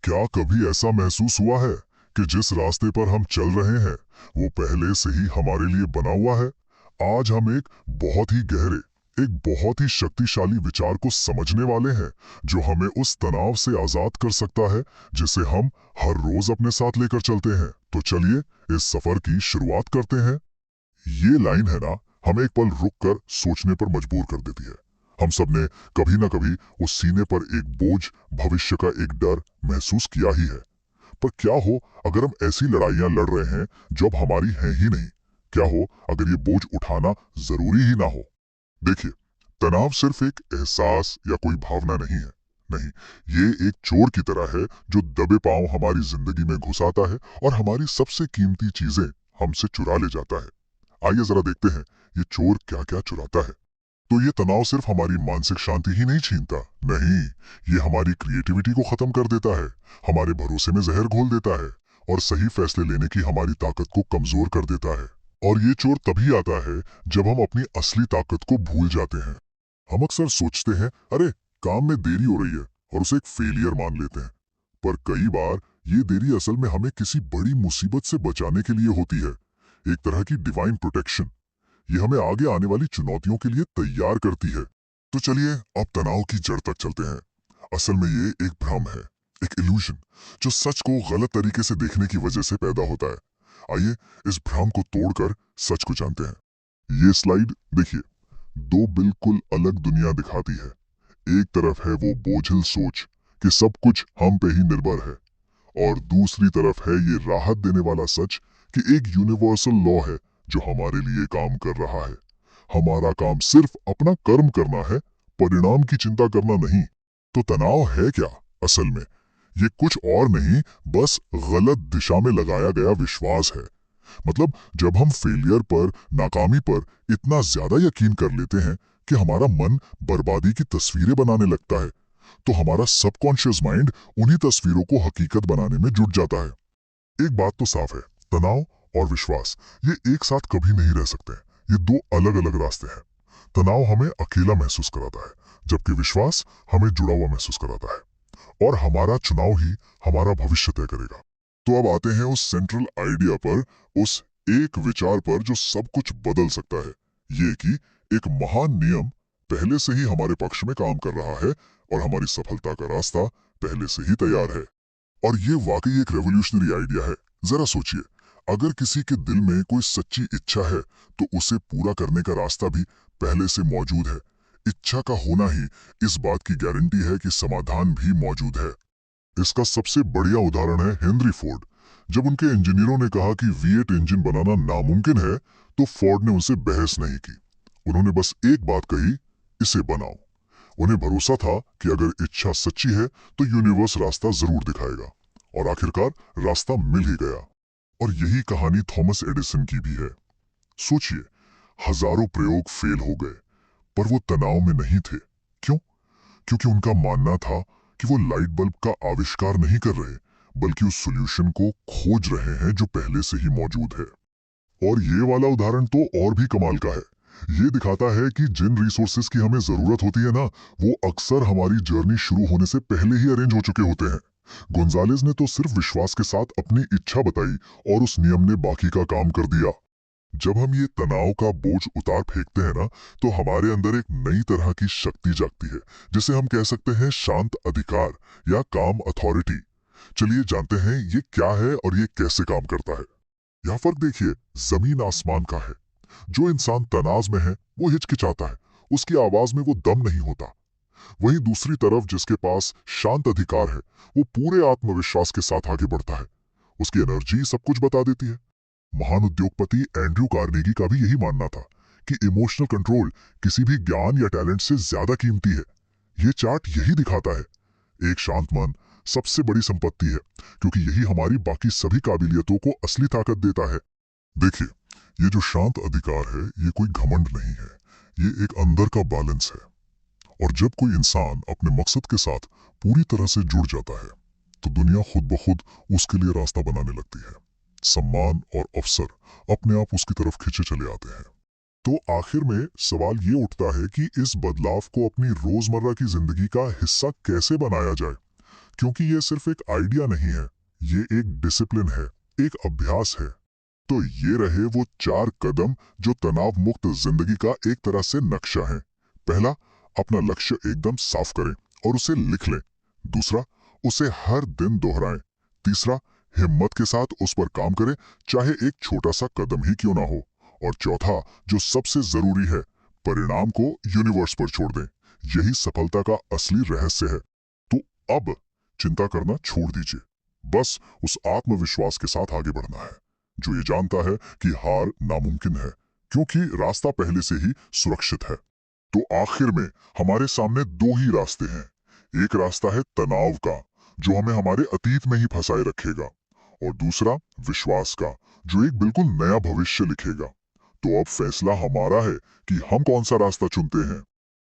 क्या कभी ऐसा महसूस हुआ है कि जिस रास्ते पर हम चल रहे हैं वो पहले से ही हमारे लिए बना हुआ है? आज हम एक बहुत ही गहरे, एक बहुत ही शक्तिशाली विचार को समझने वाले हैं जो हमें उस तनाव से आजाद कर सकता है जिसे हम हर रोज अपने साथ लेकर चलते हैं। तो चलिए इस सफर की शुरुआत करते हैं। ये लाइन है ना, हमें एक पल रुक कर सोचने पर मजबूर कर देती है। हम सब ने कभी ना कभी उस सीने पर एक बोझ, भविष्य का एक डर महसूस किया ही है। पर क्या हो अगर हम ऐसी लड़ाइयां लड़ रहे हैं जो अब हमारी हैं ही नहीं? क्या हो अगर ये बोझ उठाना जरूरी ही ना हो? देखिए, तनाव सिर्फ एक एहसास या कोई भावना नहीं है। नहीं, ये एक चोर की तरह है जो दबे पांव हमारी जिंदगी में घुस आता है और हमारी सबसे कीमती चीजें हमसे चुरा ले जाता है। आइए जरा देखते हैं ये चोर क्या क्या चुराता है। तो ये तनाव सिर्फ हमारी मानसिक शांति ही नहीं छीनता, नहीं, ये हमारी क्रिएटिविटी को खत्म कर देता है, हमारे भरोसे में जहर घोल देता है और सही फैसले लेने की हमारी ताकत को कमजोर कर देता है। और ये चोर तभी आता है जब हम अपनी असली ताकत को भूल जाते हैं। हम अक्सर सोचते हैं, अरे काम में देरी हो रही है, और उसे एक फेलियर मान लेते हैं। पर कई बार ये देरी असल में हमें किसी बड़ी मुसीबत से बचाने के लिए होती है, एक तरह की डिवाइन प्रोटेक्शन। ये हमें आगे आने वाली चुनौतियों के लिए तैयार करती है। तो चलिए अब तनाव की जड़ तक चलते हैं। असल में ये एक भ्रम है, एक इल्यूजन, जो सच को गलत तरीके से देखने की वजह से पैदा होता है। आइए इस भ्रम को तोड़कर सच को जानते हैं। ये स्लाइड देखिए, दो बिल्कुल अलग दुनिया दिखाती है। एक तरफ है वो बोझिल सोच कि सब कुछ हम पे ही निर्भर है, और दूसरी तरफ है ये राहत देने वाला सच कि एक यूनिवर्सल लॉ है जो हमारे लिए काम कर रहा है। हमारा काम सिर्फ अपना कर्म करना है, परिणाम की चिंता करना नहीं। तो तनाव है क्या असल में? ये कुछ और नहीं, बस गलत दिशा में लगाया गया विश्वास है। मतलब जब हम फेलियर पर, नाकामी पर इतना ज्यादा यकीन कर लेते हैं कि हमारा मन बर्बादी की तस्वीरें बनाने लगता है, तो हमारा सबकॉन्शियस माइंड उन्हीं तस्वीरों को हकीकत बनाने में जुट जाता है। एक बात तो साफ है, तनाव और विश्वास ये एक साथ कभी नहीं रह सकते। ये दो अलग अलग रास्ते हैं। तनाव हमें अकेला महसूस कराता है, जबकि विश्वास हमें जुड़ा हुआ महसूस कराता है। और हमारा चुनाव ही हमारा भविष्य तय करेगा। तो अब आते हैं उस सेंट्रल आइडिया पर, उस एक विचार पर जो सब कुछ बदल सकता है। ये कि एक महान नियम पहले से ही हमारे पक्ष में काम कर रहा है और हमारी सफलता का रास्ता पहले से ही तैयार है। और ये वाकई एक रेवोल्यूशनरी आइडिया है। जरा सोचिए, अगर किसी के दिल में कोई सच्ची इच्छा है तो उसे पूरा करने का रास्ता भी पहले से मौजूद है। इच्छा का होना ही इस बात की गारंटी है कि समाधान भी मौजूद है। इसका सबसे बढ़िया उदाहरण है हेनरी फोर्ड। जब उनके इंजीनियरों ने कहा कि V8 इंजन बनाना नामुमकिन है, तो फोर्ड ने उनसे बहस नहीं की। उन्होंने बस एक बात कही, इसे बनाओ। उन्हें भरोसा था कि अगर इच्छा सच्ची है तो यूनिवर्स रास्ता जरूर दिखाएगा। और आखिरकार रास्ता मिल ही गया। और यही कहानी थॉमस एडिसन की भी है। सोचिए, हजारों प्रयोग फेल हो गए, पर वो तनाव में नहीं थे। क्यों? क्योंकि उनका मानना था कि वो लाइट बल्ब का आविष्कार नहीं कर रहे, बल्कि उस सॉल्यूशन को खोज रहे हैं जो पहले से ही मौजूद है। और ये वाला उदाहरण तो और भी कमाल का है। ये दिखाता है कि जिन रिसोर्सेस की हमें जरूरत होती है ना, वो अक्सर हमारी जर्नी शुरू होने से पहले ही अरेंज हो चुके होते हैं। गोंजालेस ने तो सिर्फ विश्वास के साथ अपनी इच्छा बताई और उस नियम ने बाकी का काम कर दिया। जब हम ये तनाव का बोझ उतार फेंकते हैं ना, तो हमारे अंदर एक नई तरह की शक्ति जागती है, जिसे हम कह सकते हैं शांत अधिकार या काम अथॉरिटी। चलिए जानते हैं ये क्या है और ये कैसे काम करता है। यह फर्क देखिए, जमीन आसमान का है। जो इंसान तनाव में है वो हिचकिचाता है, उसकी आवाज में वो दम नहीं होता। वहीं दूसरी तरफ जिसके पास शांत अधिकार है, वो पूरे आत्मविश्वास के साथ आगे बढ़ता है। उसकी एनर्जी सब कुछ बता देती है। महान उद्योगपति एंड्रयू कार्नेगी का भी यही मानना था कि इमोशनल कंट्रोल किसी भी ज्ञान या टैलेंट से ज्यादा कीमती है। ये चार्ट यही दिखाता है। एक शांत मन सबसे बड़ी संपत्ति है, क्योंकि यही हमारी बाकी सभी काबिलियतों को असली ताकत देता है। देखिए, ये जो शांत अधिकार है, ये कोई घमंड नहीं है, ये एक अंदर का बैलेंस है। और जब कोई इंसान अपने मकसद के साथ पूरी तरह से जुड़ जाता है, तो दुनिया खुद ब खुद उसके लिए रास्ता बनाने लगती है। सम्मान और अवसर अपने आप उसकी तरफ खींचे चले आते हैं। तो आखिर में सवाल ये उठता है कि इस बदलाव को अपनी रोजमर्रा की जिंदगी का हिस्सा कैसे बनाया जाए। क्योंकि ये सिर्फ एक आइडिया नहीं है, ये एक डिसिप्लिन है, एक अभ्यास है। तो ये रहे वो 4 कदम जो तनाव मुक्त जिंदगी का एक तरह से नक्शा है। पहला, अपना लक्ष्य एकदम साफ करें और उसे लिख लें। दूसरा, उसे हर दिन दोहराएं। तीसरा, हिम्मत के साथ उस पर काम करें, चाहे एक छोटा सा कदम ही क्यों ना हो। और चौथा, जो सबसे जरूरी है, परिणाम को यूनिवर्स पर छोड़ दें। यही सफलता का असली रहस्य है। तो अब चिंता करना छोड़ दीजिए, बस उस आत्मविश्वास के साथ आगे बढ़ना है जो ये जानता है कि हार नामुमकिन है, क्योंकि रास्ता पहले से ही सुरक्षित है। तो आखिर में हमारे सामने 2 ही रास्ते हैं। एक रास्ता है तनाव का, जो हमें हमारे अतीत में ही फंसाए रखेगा, और दूसरा विश्वास का, जो एक बिल्कुल नया भविष्य लिखेगा। तो अब फैसला हमारा है कि हम कौन सा रास्ता चुनते हैं।